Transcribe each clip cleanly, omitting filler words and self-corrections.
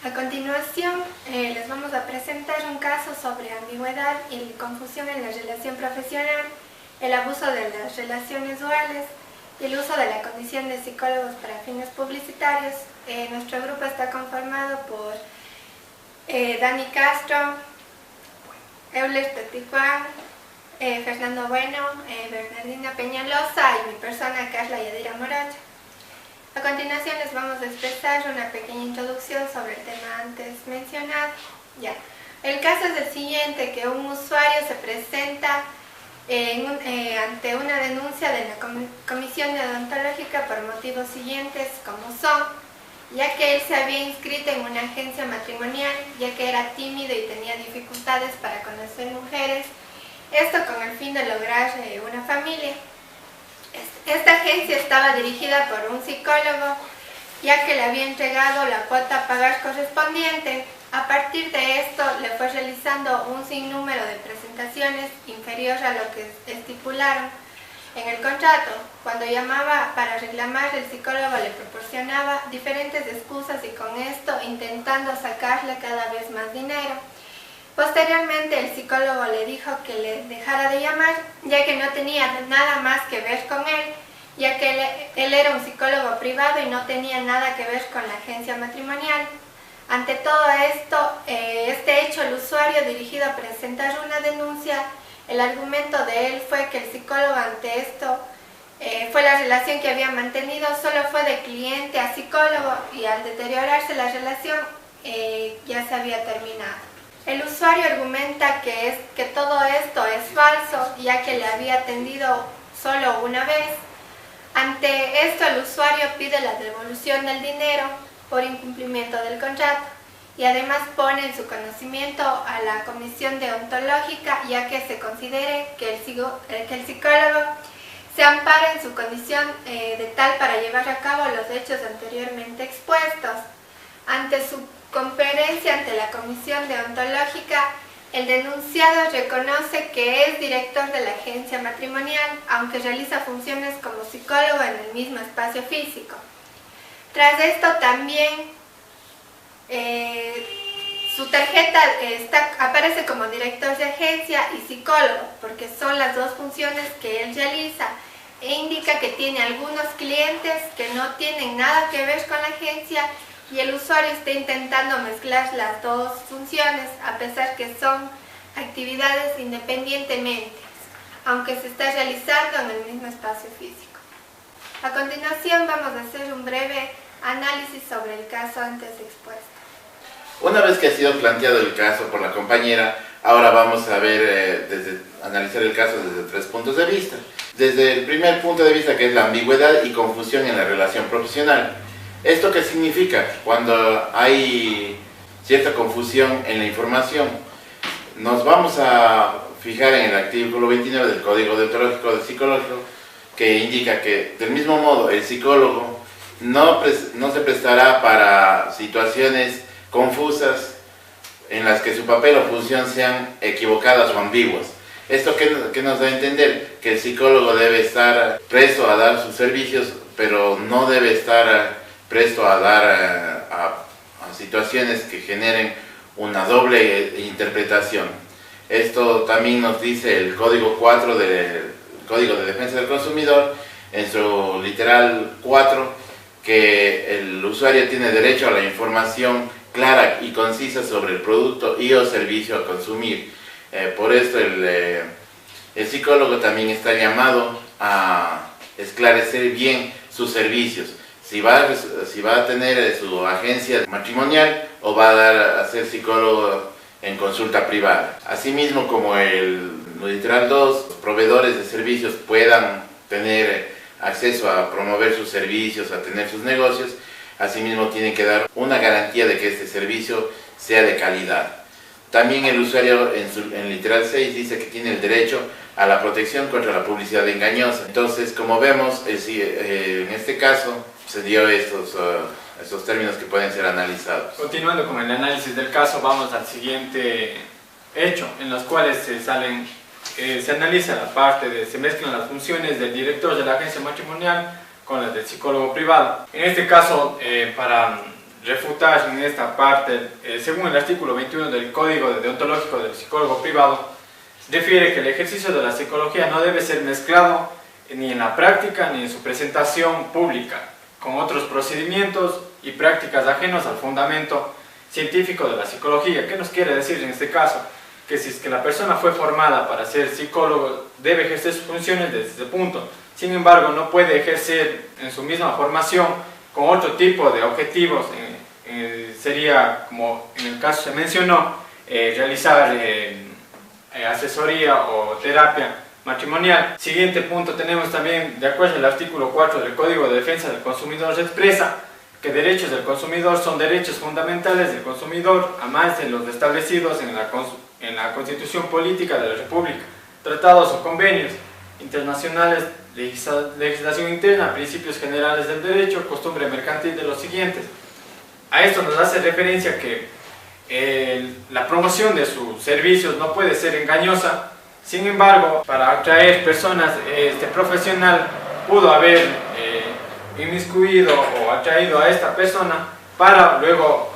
A continuación, les vamos a presentar un caso sobre ambigüedad y confusión en la relación profesional, el abuso de las relaciones duales y el uso de la condición de psicólogos para fines publicitarios. Nuestro grupo está conformado por Dani Castro, Euler Teticuán, Fernando Bueno, Bernardina Peñalosa y mi persona, Carla Yadira Morocha. A continuación les vamos a expresar una pequeña introducción sobre el tema antes mencionado. El caso es el siguiente, que un usuario se presenta ante una denuncia de la Comisión Deontológica por motivos siguientes como son, ya que él se había inscrito en una agencia matrimonial, ya que era tímido y tenía dificultades para conocer mujeres, esto con el fin de lograr una familia. Esta agencia estaba dirigida por un psicólogo, ya que le había entregado la cuota a pagar correspondiente. A partir de esto, le fue realizando un sinnúmero de presentaciones inferior a lo que estipularon en el contrato. Cuando llamaba para reclamar, el psicólogo le proporcionaba diferentes excusas y con esto intentando sacarle cada vez más dinero. Posteriormente, el psicólogo le dijo que le dejara de llamar, ya que no tenía nada más que ver con él, ya que él era un psicólogo privado y no tenía nada que ver con la agencia matrimonial. Ante todo esto, este hecho, el usuario dirigido a presentar una denuncia, el argumento de él fue que el psicólogo ante esto fue la relación que había mantenido, solo fue de cliente a psicólogo y al deteriorarse la relación ya se había terminado. El usuario argumenta que todo esto es falso, ya que le había atendido solo una vez. Ante esto, el usuario pide la devolución del dinero por incumplimiento del contrato y además pone en su conocimiento a la Comisión Deontológica, ya que se considere que el psicólogo se ampara en su condición de tal para llevar a cabo los hechos anteriormente expuestos. Ante su comparecencia ante la Comisión Deontológica, el denunciado reconoce que es director de la agencia matrimonial, aunque realiza funciones como psicólogo en el mismo espacio físico. Tras esto también su tarjeta aparece como director de agencia y psicólogo, porque son las dos funciones que él realiza, e indica que tiene algunos clientes que no tienen nada que ver con la agencia y el usuario está intentando mezclar las dos funciones, a pesar que son actividades independientemente, aunque se está realizando en el mismo espacio físico. A continuación vamos a hacer un breve análisis sobre el caso antes expuesto. Una vez que ha sido planteado el caso por la compañera, ahora vamos a ver, analizar el caso desde 3 puntos de vista. Desde el primer punto de vista, que es la ambigüedad y confusión en la relación profesional. ¿Esto qué significa? Cuando hay cierta confusión en la información, nos vamos a fijar en el artículo 29 del Código Deontológico del Psicológico, que indica que, del mismo modo, el psicólogo no se prestará para situaciones confusas en las que su papel o función sean equivocadas o ambiguas. ¿Esto qué nos da a entender? Que el psicólogo debe estar presto a dar sus servicios, pero no debe estar presto a dar a situaciones que generen una doble interpretación. Esto también nos dice el Código 4 del Código de Defensa del Consumidor, en su literal 4, que el usuario tiene derecho a la información clara y concisa sobre el producto y o servicio a consumir. Por esto el psicólogo también está llamado a esclarecer bien sus servicios. Si va a tener su agencia matrimonial o va a ser psicólogo en consulta privada. Asimismo, como el literal 2, los proveedores de servicios puedan tener acceso a promover sus servicios, a tener sus negocios, asimismo tienen que dar una garantía de que este servicio sea de calidad. También el usuario en literal 6 dice que tiene el derecho a la protección contra la publicidad engañosa. Entonces, como vemos, en este caso se dio estos términos que pueden ser analizados. Continuando con el análisis del caso, vamos al siguiente hecho, en los cuales se analiza la parte se mezclan las funciones del director de la agencia matrimonial con las del psicólogo privado. En este caso, para refutar en esta parte, según el artículo 21 del Código Deontológico del Psicólogo Privado, refiere que el ejercicio de la psicología no debe ser mezclado ni en la práctica ni en su presentación pública con otros procedimientos y prácticas ajenos al fundamento científico de la psicología. ¿Qué nos quiere decir en este caso? Que si es que la persona fue formada para ser psicólogo, debe ejercer sus funciones desde ese punto. Sin embargo, no puede ejercer en su misma formación con otro tipo de objetivos. Sería, como en el caso se mencionó, realizar asesoría o terapia matrimonial. Siguiente punto tenemos también, de acuerdo al artículo 4 del Código de Defensa del Consumidor, se expresa que derechos del consumidor son derechos fundamentales del consumidor, a más de los establecidos en la Constitución Política de la República, tratados o convenios internacionales, legislación interna, principios generales del derecho, costumbre mercantil de los siguientes. A esto nos hace referencia que la promoción de sus servicios no puede ser engañosa. Sin embargo, para atraer personas, este profesional pudo haber inmiscuido o atraído a esta persona para luego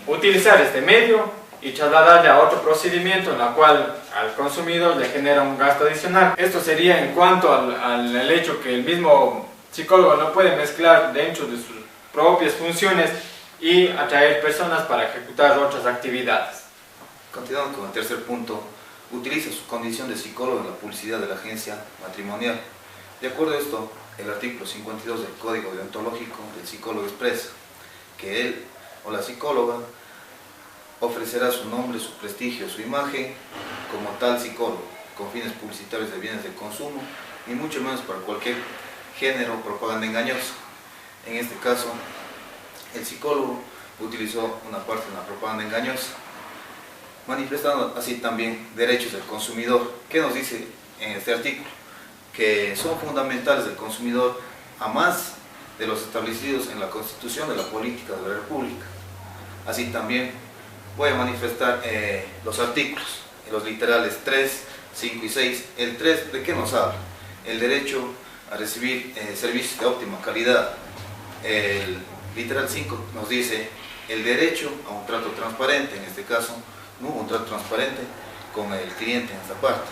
utilizar este medio y trasladarle a otro procedimiento en la cual al consumidor le genera un gasto adicional. Esto sería en cuanto al hecho que el mismo psicólogo no puede mezclar dentro de sus propias funciones y atraer personas para ejecutar otras actividades. Continuando con el tercer punto, utiliza su condición de psicólogo en la publicidad de la agencia matrimonial. De acuerdo a esto, el artículo 52 del Código Deontológico del Psicólogo expresa que él o la psicóloga ofrecerá su nombre, su prestigio, su imagen como tal psicólogo, con fines publicitarios de bienes de consumo y mucho menos para cualquier género o propaganda engañosa. En este caso, el psicólogo utilizó una parte de una propaganda engañosa, manifestando así también derechos del consumidor. ¿Qué nos dice en este artículo? Que son fundamentales del consumidor a más de los establecidos en la Constitución de la Política de la República. Así también voy a manifestar los artículos, los literales 3, 5 y 6. El 3, ¿de qué nos habla? El derecho a recibir servicios de óptima calidad. El literal 5 nos dice el derecho a un trato transparente. En este caso no hubo un trato transparente con el cliente en esta parte.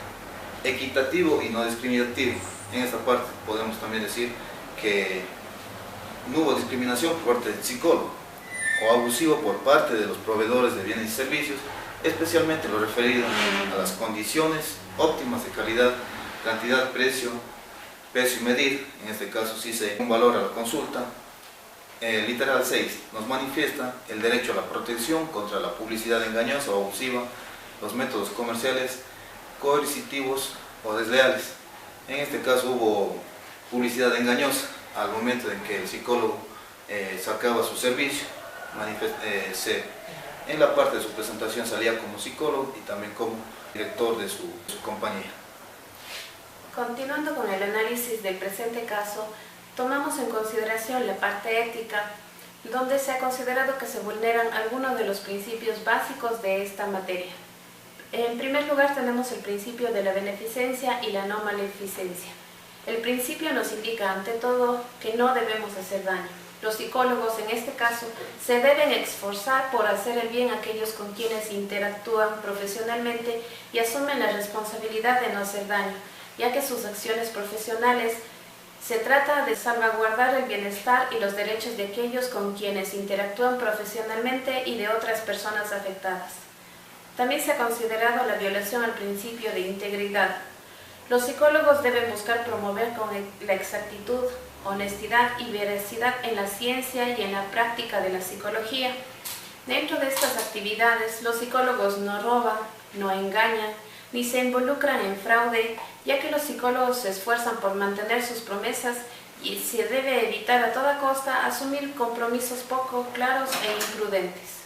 Equitativo y no discriminativo. En esta parte podemos también decir que no hubo discriminación por parte del psicólogo o abusivo por parte de los proveedores de bienes y servicios, especialmente lo referido a las condiciones óptimas de calidad, cantidad, precio y medir. En este caso sí se da un valor a la consulta. El literal 6 nos manifiesta el derecho a la protección contra la publicidad engañosa o abusiva, los métodos comerciales coercitivos o desleales. En este caso hubo publicidad engañosa al momento en que el psicólogo sacaba su servicio. En la parte de su presentación salía como psicólogo y también como director de su compañía. Continuando con el análisis del presente caso, tomamos en consideración la parte ética, donde se ha considerado que se vulneran algunos de los principios básicos de esta materia. En primer lugar tenemos el principio de la beneficencia y la no maleficencia. El principio nos indica ante todo que no debemos hacer daño. Los psicólogos en este caso se deben esforzar por hacer el bien a aquellos con quienes interactúan profesionalmente y asumen la responsabilidad de no hacer daño, ya que sus acciones profesionales se trata de salvaguardar el bienestar y los derechos de aquellos con quienes interactúan profesionalmente y de otras personas afectadas. También se ha considerado la violación al principio de integridad. Los psicólogos deben buscar promover con la exactitud, honestidad y veracidad en la ciencia y en la práctica de la psicología. Dentro de estas actividades, los psicólogos no roban, no engañan, ni se involucran en fraude, ya que los psicólogos se esfuerzan por mantener sus promesas y se debe evitar a toda costa asumir compromisos poco claros e imprudentes.